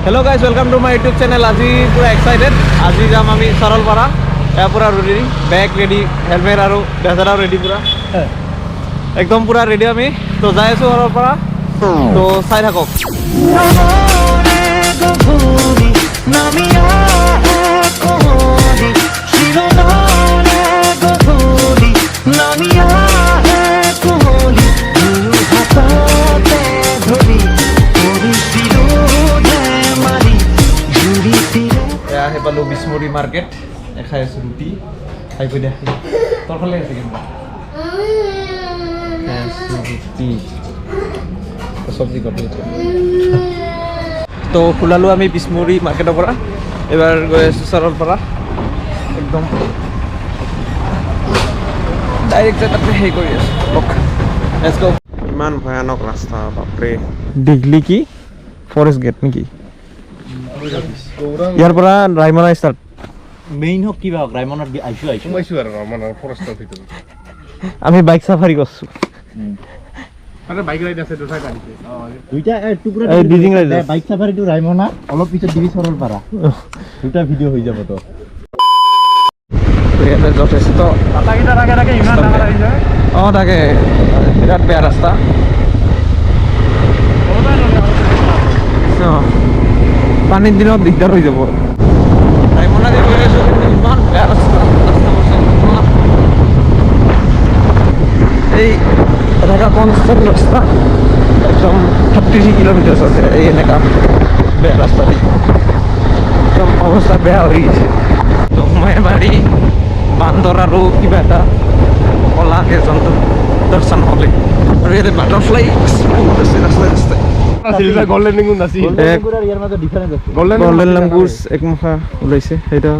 Hello guys, welcome to my YouTube channel. আজি পুরা excited. আজি যাম আমি সরলপাড়া। এয়া পুরা রেডি, ব্যাগ রেডি, হেলমেট আৰু বেজাৰাও ৰেডি পুৰা। একদম পুৰা ৰেডি আমি। তো যাই আছো সৰলপাড়া। তো চাই থাকক। আহি পালো বিসমুৰি মাৰ্কেট খাই আছো ৰুটি খাই পই দেখি তোৰ ফালে আছে কিন্তু ৰুটি চব্জি কাটি তো ওলালো আমি বিসমুৰি মাৰ্কেটৰ পৰা এবাৰ গৈ আছো সৰলপাৰা একদম ডাইৰেক্ট তাতে হেই কৰি আছো লেটস গো ইমান ভয়ানক ৰাস্তা বাপৰে ডিগলি কি ফৰেষ্ট গেট নেকি ইয়াৰ পৰা ৰাইমনা ষ্টাৰ্ট মেইন হক কিবা হক ৰাইমনাত আইছো আৰু ৰাইমনাৰ ফৰেষ্টৰ ভিতৰত আমি বাইক সাফাৰি কৰছো আৰে বাইক ৰাইড আছে দুটা গাড়িতে দুইটা টুকুৰা এই ডিজিং ৰাইড বাইক সাফাৰিটো ৰাইমনা অলপ পিছত দিবি সৰলপাৰা দুটা ভিডিও হৈ যাব তো ইয়াতে যথেষ্ট আটাকিটাৰ আগে ইমান ডাঙৰ আহি যায় তাকে বিৰাট বেয়া ৰাস্তা পানীৰ দিনত দিগদাৰ হৈ যাব ৰাইমনা দি গৈ আছো কিন্তু ইমান বেয়া ৰাস্তা এই এটা কনষ্টেণ্ট ৰাস্তা একদম 33 কিলোমিটাৰ আছে এই এনেকা বেয়া ৰাস্তা দি একদম অৱস্থা বেয়া হৈ গৈছে তো মই মাৰি বান্দৰ আৰু কিবা এটা কলাকে জন্তু দৰ্শন হ'লে আৰু ইয়াতে বাটাৰফ্লাই বহুত আছে ৰাস্তাই ৰাস্তাই গোল্ডেন লেংগুৰ নাছিল ইয়াৰ মাজত ডিফাৰেন্স আছে গোল্ডেন লেংগুৰ একমুখা ওলাইছে সেইটো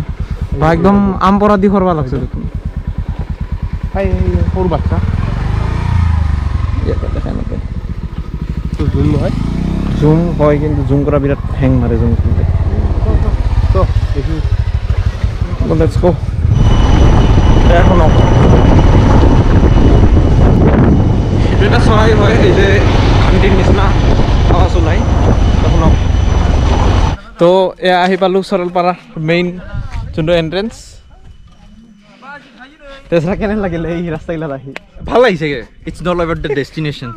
একদম আম পৰা দি কৰবা লাগছে দেখোন সৰু বাচ্চা ইয়াতে দেখা নাপায় তো জুম নহয় জুম হয় কিন্তু জুম কৰা বিৰাট হেং মাৰে জুম কৰিলে তো দেখি লেটস গো এখন এটা চৰাই হয় এই যে শান্তিৰ নিচিনা আৱাজ ওলাই এখন তো এয়া আহি পালোঁ সৰলপাৰা মেইন যোনটো এণ্ট্ৰেঞ্চ তেজৰা কেনে লাগিলে এই ৰাস্তাগিলাত আহি ভাল লাগিছে it's not about the destination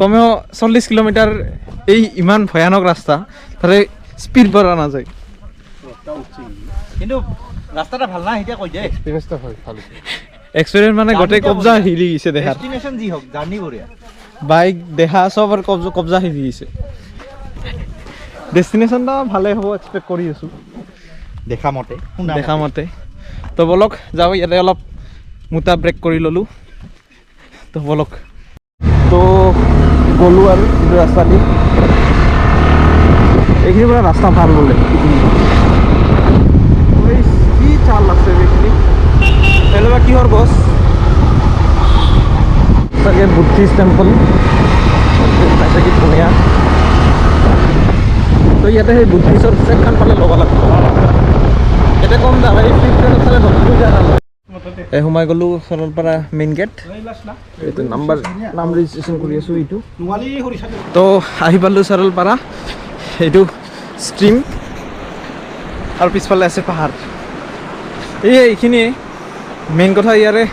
কমেও 40 কিলোমিটাৰ এই ইমান ভয়ানক ৰাস্তা তাতে স্পীড বঢ়া নাযায় কিন্তু ৰাস্তাটা ভাল না এতিয়া কৈ দে এক্সপেৰিয়েন্সটা হয় ভাল এক্সপেৰিয়েন্স মানে গোটেই কবজা হিলি গৈছে দেখাত ডেষ্টিনেশ্যন যি হওক জাৰ্নি বঢ়িয়া বাইক দেখা সব আৰু কবজা হিলি গৈছে ডেষ্টিনেশ্যনটা ভালে হ'ব এক্সপেক্ট কৰি আছো দেখা মতে তো বলক যাওঁ ইয়াতে অলপ মোটা ব্ৰেক কৰি ল'লোঁ তো বলক তো গ'লোঁ আৰু এইটো ৰাস্তা দি এইখিনিৰ পৰা ৰাস্তা ভাল বোলে কি চাল আছে এইখিনি এলেবা কিহৰ গছ চাগে বুদ্ধিষ্ট টেম্পল কি ধুনীয়া তো ইয়াতে সেই বুদ্ধিষ্টৰ ট্ৰেকখন পালে ল'ব লাগিব ইয়াতে কম দাম এই ফ্লিপকাৰ্টত চালে এই সোমাই গ'লোঁ সৰলপাৰা মেইন গেট এইটো নাম ৰেজিষ্ট্ৰেশ্যন কৰি আছোঁ এইটো তো আহি পালোঁ সৰলপাৰা এইটো ষ্ট্ৰীম আৰু পিছফালে আছে পাহাৰ এইখিনিয়ে মেইন কথা ইয়াৰে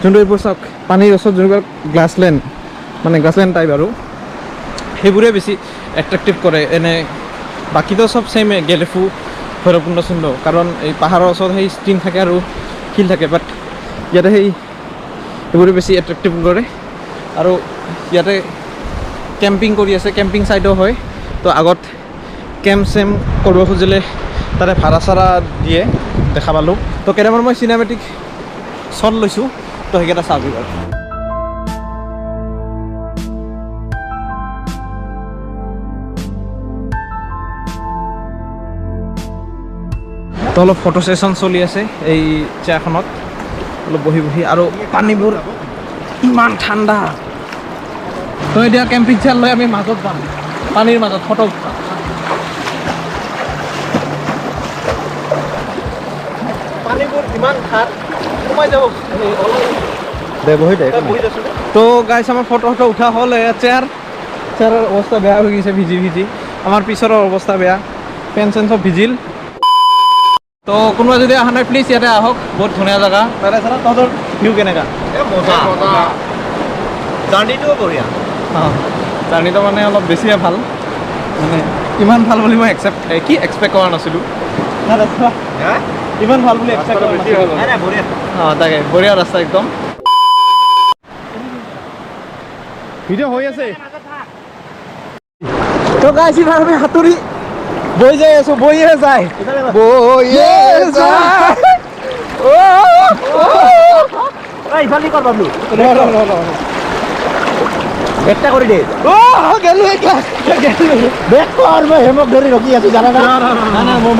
যোনটো এইবোৰ চাওক পানীৰ ওচৰত যোনবিলাক গ্লাছলেণ্ড মানে গ্লাছলেণ্ড টাইপ আৰু সেইবোৰে বেছি এট্ৰেক্টিভ কৰে এনে বাকীতো চব ছেইমে গেলেফু ভৈৰৱকুণ্ড চুণ্ড কাৰণ এই পাহাৰৰ ওচৰত সেই ষ্ট্ৰীম থাকে আৰু শিল থাকে বাট ইয়াতে সেইবোৰে বেছি এট্ৰেক্টিভ কৰে আৰু ইয়াতে কেম্পিং কৰি আছে কেম্পিং ছাইডো হয় তো আগত কেম্প চেম্প কৰিব খুজিলে তাতে ভাড়া চাড়া দিয়ে দেখা পালোঁ তো কেইটামান মই চিনেমেটিক শ্বট লৈছোঁ তো সেইকেইটা চাবি আৰু তো অলপ ফটো ছেশ্যন চলি আছে এই চেয়াৰখনত অলপ বহি বহি আৰু পানীবোৰ ইমান ঠাণ্ডা তো এতিয়া কেম্পিং চেয়াৰ লৈ আমি মাজত যাম পানীৰ মাজত ফটো উঠাম পানীবোৰ ইমান খাত সোমাই যাব দে বহি দে তো গাইছ আমাৰ ফটো উঠা হ'ল চেয়াৰ বাচ্চাৰ অৱস্থা বেয়া হৈ গৈছে ভিজি ভিজি আমাৰ পিছৰৰ অৱস্থা বেয়া পেন চেন চব ভিজিল তো কোনোবা যদি অহা নাই প্লিজ ইয়াতে আহক বহুত ধুনীয়া জেগা তাৰে চাৰা তহঁতৰ ভিউ কেনেকা জাৰ্ণিটোও বঢ়িয়া অঁ জাৰ্ণিটো মানে অলপ বেছিয়ে ভাল মানে ইমান ভাল বুলি মই এক্সপেক্ট কৰা নাছিলোঁ ইমান ভাল বুলি এক্সপেক্ট কৰা নাছিলোঁ বঢ়িয়া অঁ তাকে বঢ়িয়া ৰাস্তা একদম ভিডিঅ' হৈ আছে তো গাইছ ইমান আমি সাঁতুৰি বৈ যাই আছোঁ বৈয়ে যায় বৈয়ে যায় ইফালে কৰ বাবলু ৰ একটা কৰি দে গেলো এতিয়া বেক কৰ মই হেমক ধৰি ৰখি আছো জানা না না মই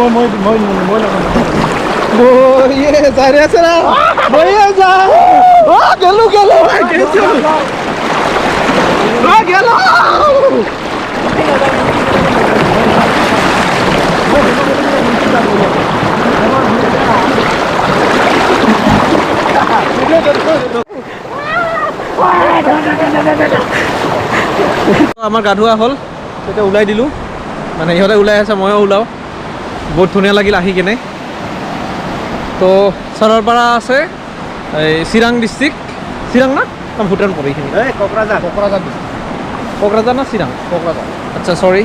বৈয়ে যায় ৰে আছে না বৈয়ে যায় গেলো গেলো গেলো আমাৰ গা ধোৱা হ'ল তেতিয়া ওলাই দিলোঁ মানে ইহঁতে ওলাই আছে ময়ো ওলাওঁ বহুত ধুনীয়া লাগিল আহি কেনে তো চৰলপাৰা আছে এই চিৰাং ডিষ্ট্ৰিক্ট চিৰাং না ভূটান পৰে এইখিনি কোকৰাঝাৰ না চিৰাং আচ্ছা চৰি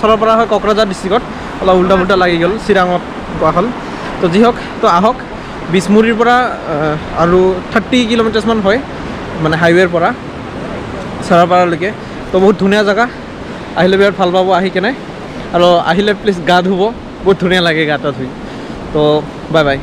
চৰলপাৰা হয় কোকৰাঝাৰ ডিষ্ট্ৰিক্টত অলপ উল্টা পুল্টা লাগি গ'ল চিৰাঙত কোৱা হ'ল তো যি হওক তো আহক বিছমুৰীৰ পৰা আৰু 30 কিলোমিটাৰছমান হয় মানে হাইৱেৰ পৰা চৰলপাৰালৈকে তো বহুত ধুনীয়া জেগা আহিলে বিৰাট ভাল পাব আহি কেনে আৰু আহিলে প্লিজ গা ধুব বহুত ধুনীয়া লাগে গা টা ধুই তো বাই বাই